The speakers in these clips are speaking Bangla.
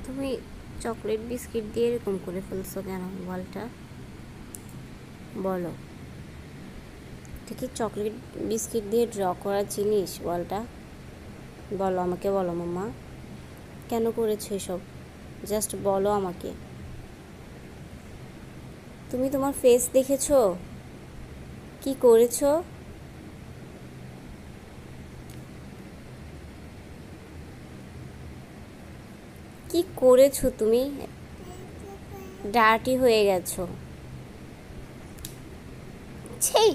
তুমি চকলেট বিস্কিট দিয়ে এরকম করে ফেলছো কেন বলটা? বলো, এটা কি চকলেট বিস্কিট দিয়ে ড্র করা জিনিস বলটা? বলো আমাকে, বলো মাম্মা, কেন করেছো এসব? জাস্ট বলো আমাকে। তুমি তোমার ফেস দেখেছো কি করেছো? কি করেছো তুমি? ডার্টি হয়ে গেছো। ছেই,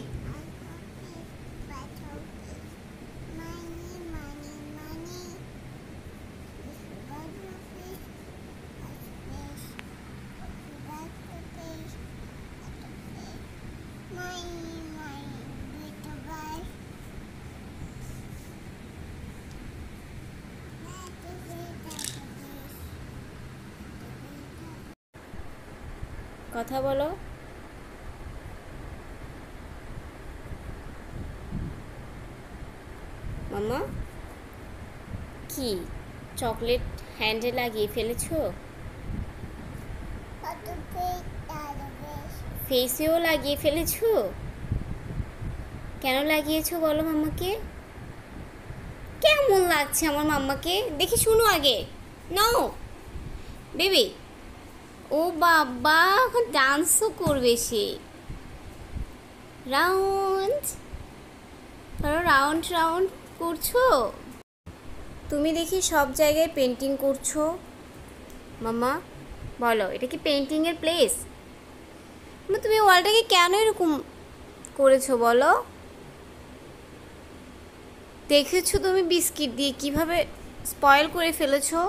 কথা বলো। মাম্মা, কি চকলেট হ্যান্ডে লাগিয়ে ফেলেছো? ফেসেও লাগিয়ে ফেলেছো? কেন লাগিয়েছো বলো মাম্মাকে। কেমন লাগছে আমার মাম্মাকে দেখে, শুনো আগে। নাও বেবি। ও বাবা, এখন ডান্সও করবে সে। রাউন্ড রাউন্ড রাউন্ড করছো তুমি, দেখি সব জায়গায় পেন্টিং করছো। মাম্মা বলো, এটা কি পেন্টিংয়ের প্লেস? তুমি ওয়ালটাকে কেন এরকম করেছো বলো? দেখেছো তুমি বিস্কিট দিয়ে কিভাবে স্পয়েল করে ফেলেছো?